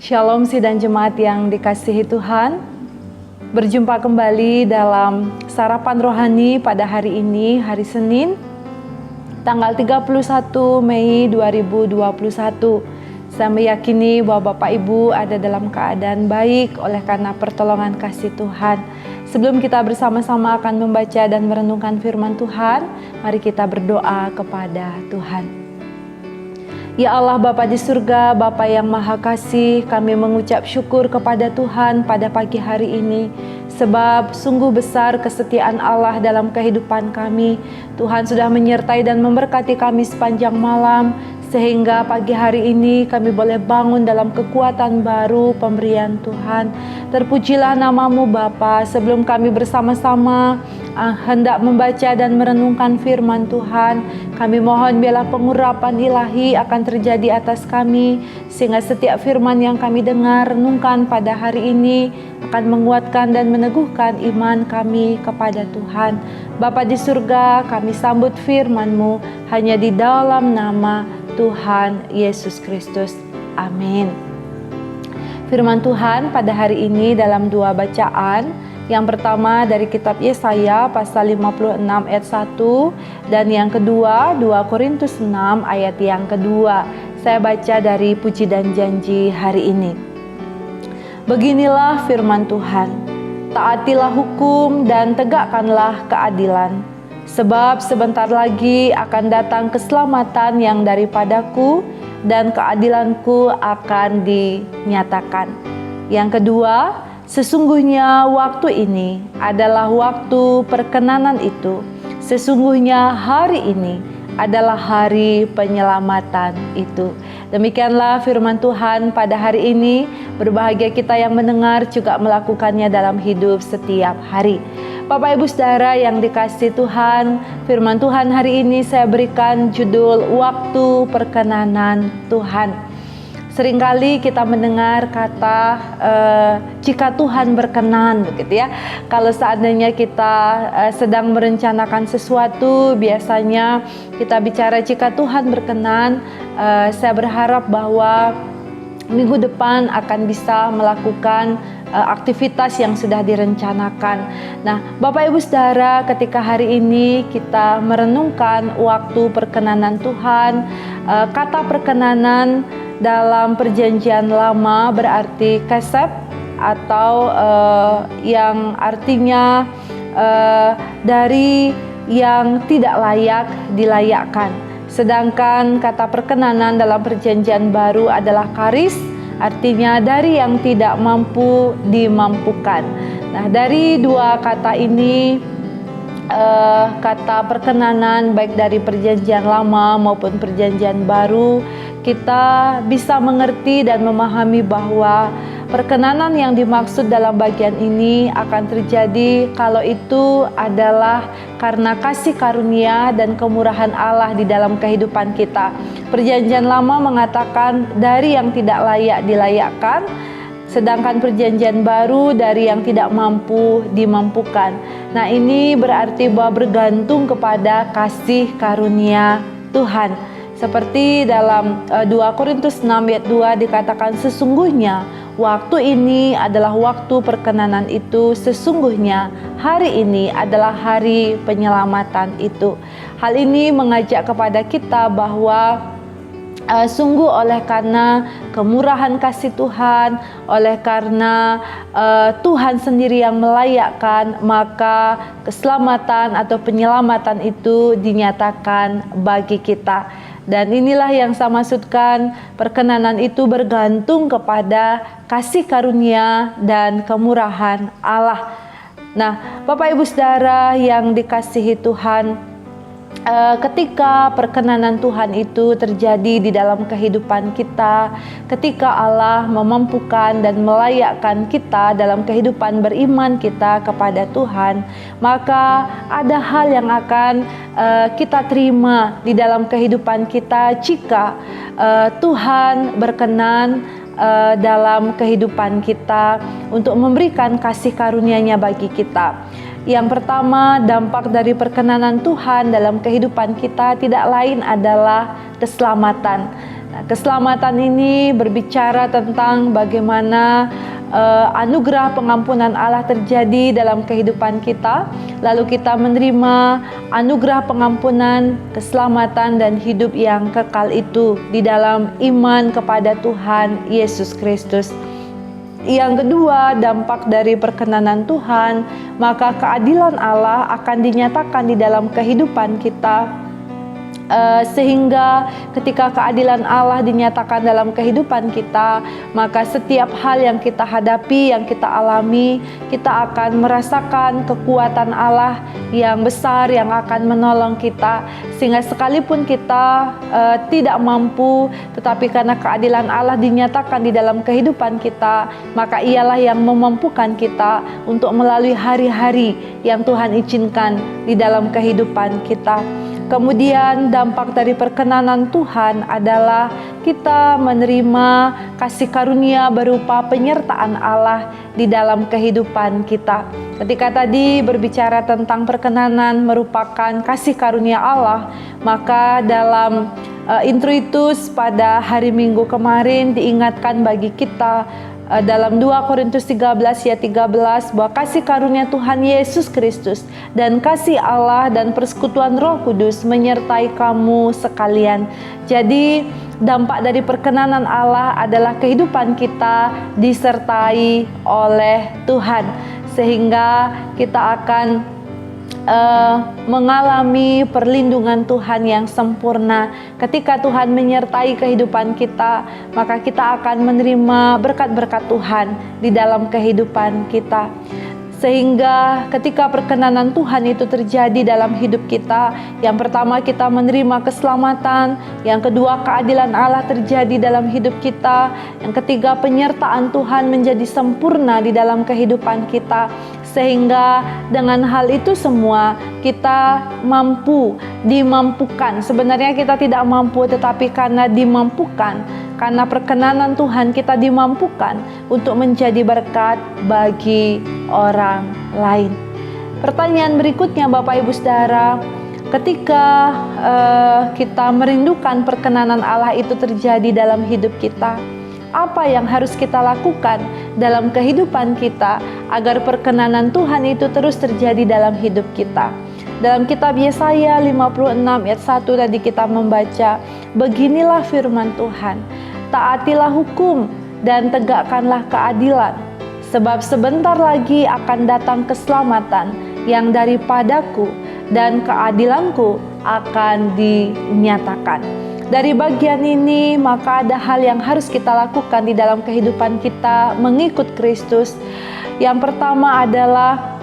Shalom sidang jemaat yang dikasihi Tuhan. Berjumpa kembali dalam sarapan rohani pada hari ini, hari Senin, tanggal 31 Mei 2021. Saya meyakini bahwa Bapak Ibu ada dalam keadaan baik oleh karena pertolongan kasih Tuhan. Sebelum kita bersama-sama akan membaca dan merenungkan firman Tuhan, mari kita berdoa kepada Tuhan. Ya Allah Bapa di surga, Bapa yang Maha Kasih, kami mengucap syukur kepada Tuhan pada pagi hari ini. Sebab sungguh besar kesetiaan Allah dalam kehidupan kami. Tuhan sudah menyertai dan memberkati kami sepanjang malam, sehingga pagi hari ini kami boleh bangun dalam kekuatan baru pemberian Tuhan. Terpujilah namamu Bapa. Sebelum kami bersama-sama hendak membaca dan merenungkan firman Tuhan, kami mohon biarlah pengurapan ilahi akan terjadi atas kami, sehingga setiap firman yang kami dengar, renungkan pada hari ini akan menguatkan dan meneguhkan iman kami kepada Tuhan. Bapa di surga, kami sambut firman-Mu hanya di dalam nama Tuhan Yesus Kristus. Amin. Firman Tuhan pada hari ini dalam dua bacaan. Yang pertama dari kitab Yesaya pasal 56 ayat 1, dan yang kedua 2 Korintus 6 ayat yang kedua. Saya baca dari Puji dan Janji hari ini. Beginilah firman Tuhan, taatilah hukum dan tegakkanlah keadilan, sebab sebentar lagi akan datang keselamatan yang daripadaku dan keadilanku akan dinyatakan. Yang kedua, sesungguhnya waktu ini adalah waktu perkenanan itu. Sesungguhnya hari ini adalah hari penyelamatan itu. Demikianlah firman Tuhan pada hari ini. Berbahagia kita yang mendengar juga melakukannya dalam hidup setiap hari. Bapak Ibu Saudara yang dikasihi Tuhan, firman Tuhan hari ini saya berikan judul Waktu Perkenanan Tuhan. Seringkali kita mendengar kata jika Tuhan berkenan, begitu ya. Kalau seandainya kita sedang merencanakan sesuatu, biasanya kita bicara jika Tuhan berkenan. Saya berharap bahwa minggu depan akan bisa melakukan aktivitas yang sudah direncanakan. Nah, Bapak Ibu Saudara, ketika hari ini kita merenungkan waktu perkenanan Tuhan, kata perkenanan dalam perjanjian lama berarti kesep, atau yang artinya dari yang tidak layak dilayakkan. Sedangkan kata perkenanan dalam perjanjian baru adalah karis, artinya dari yang tidak mampu dimampukan. Nah, dari dua kata ini, kata perkenanan baik dari perjanjian lama maupun perjanjian baru, kita bisa mengerti dan memahami bahwa perkenanan yang dimaksud dalam bagian ini akan terjadi kalau itu adalah karena kasih karunia dan kemurahan Allah di dalam kehidupan kita. Perjanjian lama mengatakan dari yang tidak layak dilayakkan, sedangkan perjanjian baru dari yang tidak mampu dimampukan. Nah, ini berarti bahwa bergantung kepada kasih karunia Tuhan. Seperti dalam 2 Korintus 6 ayat 2 dikatakan, sesungguhnya waktu ini adalah waktu perkenanan itu, sesungguhnya hari ini adalah hari penyelamatan itu. Hal ini mengajak kepada kita bahwa sungguh oleh karena kemurahan kasih Tuhan, oleh karena Tuhan sendiri yang melayakkan, maka keselamatan atau penyelamatan itu dinyatakan bagi kita. Dan inilah yang saya maksudkan, perkenanan itu bergantung kepada kasih karunia dan kemurahan Allah. Nah, Bapak Ibu Saudara yang dikasihi Tuhan, ketika perkenanan Tuhan itu terjadi di dalam kehidupan kita, ketika Allah memampukan dan melayakkan kita dalam kehidupan beriman kita kepada Tuhan, maka ada hal yang akan kita terima di dalam kehidupan kita jika Tuhan berkenan dalam kehidupan kita untuk memberikan kasih karunia-Nya bagi kita. Yang pertama, dampak dari perkenanan Tuhan dalam kehidupan kita tidak lain adalah keselamatan. Nah, keselamatan ini berbicara tentang bagaimana anugerah pengampunan Allah terjadi dalam kehidupan kita, lalu kita menerima anugerah pengampunan, keselamatan, dan hidup yang kekal itu di dalam iman kepada Tuhan Yesus Kristus. Yang kedua, dampak dari perkenanan Tuhan, maka keadilan Allah akan dinyatakan di dalam kehidupan kita, sehingga ketika keadilan Allah dinyatakan dalam kehidupan kita, maka setiap hal yang kita hadapi, yang kita alami, kita akan merasakan kekuatan Allah yang besar yang akan menolong kita, sehingga sekalipun kita tidak mampu, tetapi karena keadilan Allah dinyatakan di dalam kehidupan kita, maka ialah yang memampukan kita untuk melalui hari-hari yang Tuhan izinkan di dalam kehidupan kita. Kemudian dampak dari perkenanan Tuhan adalah kita menerima kasih karunia berupa penyertaan Allah di dalam kehidupan kita. Ketika tadi berbicara tentang perkenanan merupakan kasih karunia Allah, maka dalam introitus pada hari Minggu kemarin diingatkan bagi kita dalam 2 Korintus 13 ayat 13 bahwa kasih karunia Tuhan Yesus Kristus dan kasih Allah dan persekutuan Roh Kudus menyertai kamu sekalian. Jadi dampak dari perkenanan Allah adalah kehidupan kita disertai oleh Tuhan, sehingga kita akan mengalami perlindungan Tuhan yang sempurna. Ketika Tuhan menyertai kehidupan kita, maka kita akan menerima berkat-berkat Tuhan di dalam kehidupan kita. Sehingga ketika perkenanan Tuhan itu terjadi dalam hidup kita, yang pertama kita menerima keselamatan, yang kedua keadilan Allah terjadi dalam hidup kita, yang ketiga penyertaan Tuhan menjadi sempurna di dalam kehidupan kita. Sehingga dengan hal itu semua kita dimampukan. Sebenarnya kita tidak mampu, tetapi karena dimampukan, karena perkenanan Tuhan kita dimampukan untuk menjadi berkat bagi orang lain. Pertanyaan berikutnya Bapak Ibu Saudara, ketika kita merindukan perkenanan Allah itu terjadi dalam hidup kita, apa yang harus kita lakukan dalam kehidupan kita agar perkenanan Tuhan itu terus terjadi dalam hidup kita? Dalam kitab Yesaya 56 ayat 1 tadi kita membaca, beginilah firman Tuhan, taatilah hukum dan tegakkanlah keadilan, sebab sebentar lagi akan datang keselamatan yang daripadaku dan keadilanku akan dinyatakan. Dari bagian ini, maka ada hal yang harus kita lakukan di dalam kehidupan kita mengikut Kristus. Yang pertama adalah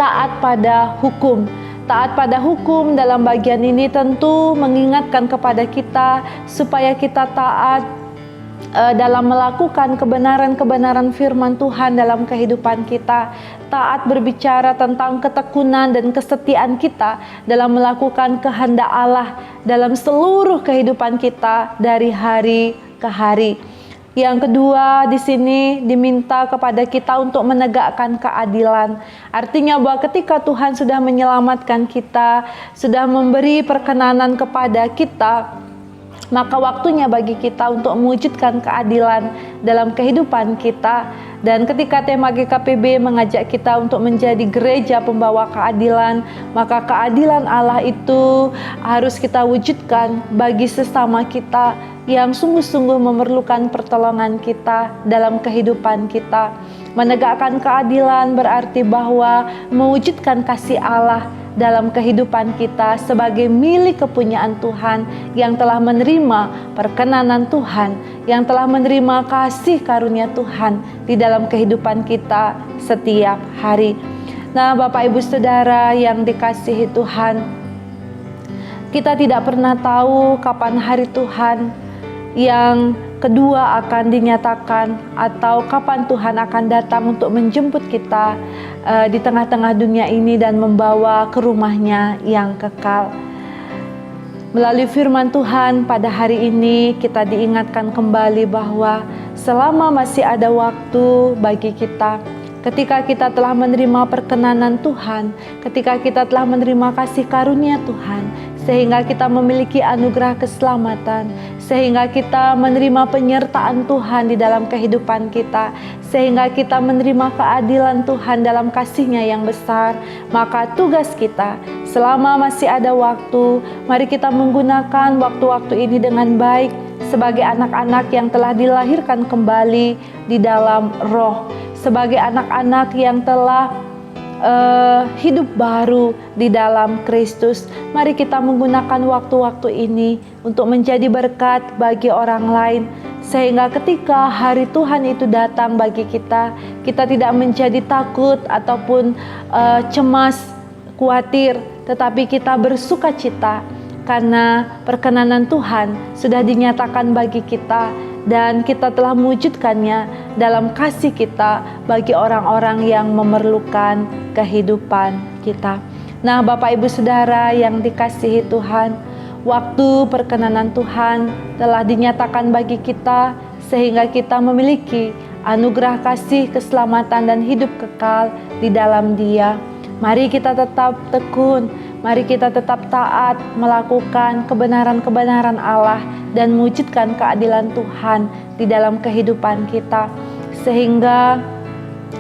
taat pada hukum. Taat pada hukum dalam bagian ini tentu mengingatkan kepada kita supaya kita taat dalam melakukan kebenaran-kebenaran firman Tuhan dalam kehidupan kita. Taat berbicara tentang ketekunan dan kesetiaan kita dalam melakukan kehendak Allah dalam seluruh kehidupan kita dari hari ke hari. Yang kedua, di sini diminta kepada kita untuk menegakkan keadilan. Artinya bahwa ketika Tuhan sudah menyelamatkan kita, sudah memberi perkenanan kepada kita, maka waktunya bagi kita untuk mewujudkan keadilan dalam kehidupan kita. Dan ketika tema GKPB mengajak kita untuk menjadi gereja pembawa keadilan, maka keadilan Allah itu harus kita wujudkan bagi sesama kita yang sungguh-sungguh memerlukan pertolongan kita dalam kehidupan kita. Menegakkan keadilan berarti bahwa mewujudkan kasih Allah dalam kehidupan kita sebagai milik kepunyaan Tuhan yang telah menerima perkenanan Tuhan, yang telah menerima kasih karunia Tuhan di dalam kehidupan kita setiap hari. Nah, Bapak Ibu Saudara yang dikasihi Tuhan, kita tidak pernah tahu kapan hari Tuhan yang kedua akan dinyatakan, atau kapan Tuhan akan datang untuk menjemput kita di tengah-tengah dunia ini dan membawa ke rumahnya yang kekal. Melalui firman Tuhan pada hari ini kita diingatkan kembali bahwa selama masih ada waktu bagi kita ketika kita telah menerima perkenanan Tuhan, ketika kita telah menerima kasih karunia Tuhan, sehingga kita memiliki anugerah keselamatan, sehingga kita menerima penyertaan Tuhan di dalam kehidupan kita, sehingga kita menerima keadilan Tuhan dalam kasih-Nya yang besar. Maka tugas kita selama masih ada waktu, mari kita menggunakan waktu-waktu ini dengan baik sebagai anak-anak yang telah dilahirkan kembali di dalam roh, sebagai anak-anak yang telah hidup baru di dalam Kristus. Mari kita menggunakan waktu-waktu ini untuk menjadi berkat bagi orang lain, sehingga ketika hari Tuhan itu datang bagi kita, kita tidak menjadi takut ataupun cemas, khawatir, tetapi kita bersuka cita karena perkenanan Tuhan sudah dinyatakan bagi kita, dan kita telah mewujudkannya dalam kasih kita bagi orang-orang yang memerlukan kehidupan kita. Nah, Bapak Ibu Saudara yang dikasihi Tuhan, waktu perkenanan Tuhan telah dinyatakan bagi kita sehingga kita memiliki anugerah kasih, keselamatan dan hidup kekal di dalam Dia. Mari kita tetap tekun, mari kita tetap taat melakukan kebenaran-kebenaran Allah dan mewujudkan keadilan Tuhan di dalam kehidupan kita, sehingga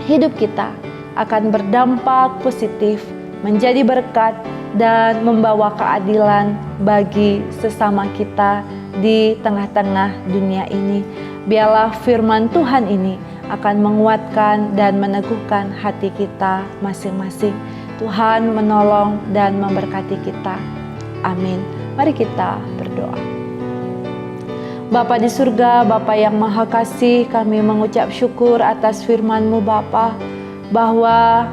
hidup kita akan berdampak positif, menjadi berkat dan membawa keadilan bagi sesama kita di tengah-tengah dunia ini. Biarlah firman Tuhan ini akan menguatkan dan meneguhkan hati kita masing-masing. Tuhan menolong dan memberkati kita. Amin. Mari kita berdoa. Bapa di surga, Bapa yang maha kasih, kami mengucap syukur atas firman-Mu Bapa, bahwa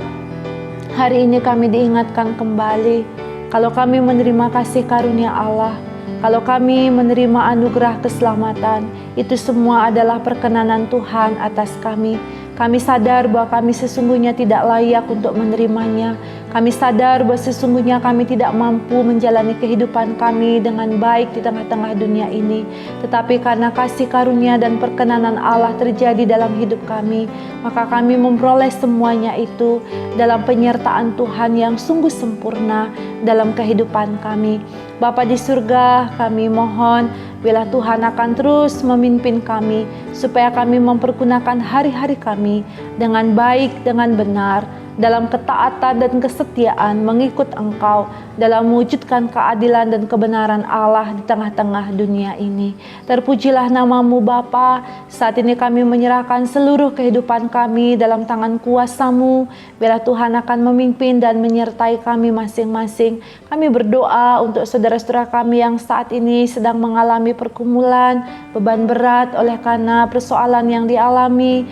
hari ini kami diingatkan kembali kalau kami menerima kasih karunia Allah, kalau kami menerima anugerah keselamatan, itu semua adalah perkenanan Tuhan atas kami. Kami sadar bahwa kami sesungguhnya tidak layak untuk menerimanya. Kami sadar bahwa sesungguhnya kami tidak mampu menjalani kehidupan kami dengan baik di tengah-tengah dunia ini. Tetapi karena kasih karunia dan perkenanan Allah terjadi dalam hidup kami, maka kami memperoleh semuanya itu dalam penyertaan Tuhan yang sungguh sempurna dalam kehidupan kami. Bapa di surga, kami mohon bila Tuhan akan terus memimpin kami, supaya kami mempergunakan hari-hari kami dengan baik, dengan benar, dalam ketaatan dan kesetiaan mengikut Engkau, dalam mewujudkan keadilan dan kebenaran Allah di tengah-tengah dunia ini. Terpujilah nama-Mu Bapa. Saat ini kami menyerahkan seluruh kehidupan kami dalam tangan kuasa-Mu. Bila Tuhan akan memimpin dan menyertai kami masing-masing. Kami berdoa untuk saudara-saudara kami yang saat ini sedang mengalami pergumulan, beban berat oleh karena persoalan yang dialami,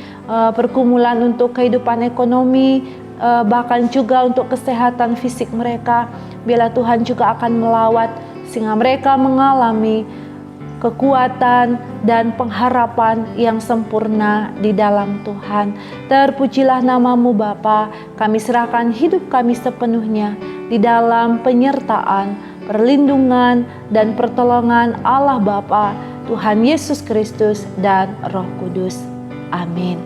pergumulan untuk kehidupan ekonomi, bahkan juga untuk kesehatan fisik mereka. Bila Tuhan juga akan melawat sehingga mereka mengalami kekuatan dan pengharapan yang sempurna di dalam Tuhan. Terpujilah nama-Mu Bapa. Kami serahkan hidup kami sepenuhnya di dalam penyertaan, perlindungan dan pertolongan Allah Bapa, Tuhan Yesus Kristus dan Roh Kudus. Amin.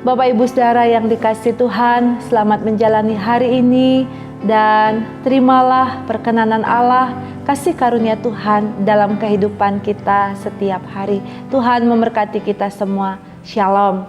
Bapak Ibu Saudara yang dikasihi Tuhan, selamat menjalani hari ini dan terimalah perkenanan Allah, kasih karunia Tuhan dalam kehidupan kita setiap hari. Tuhan memberkati kita semua. Shalom.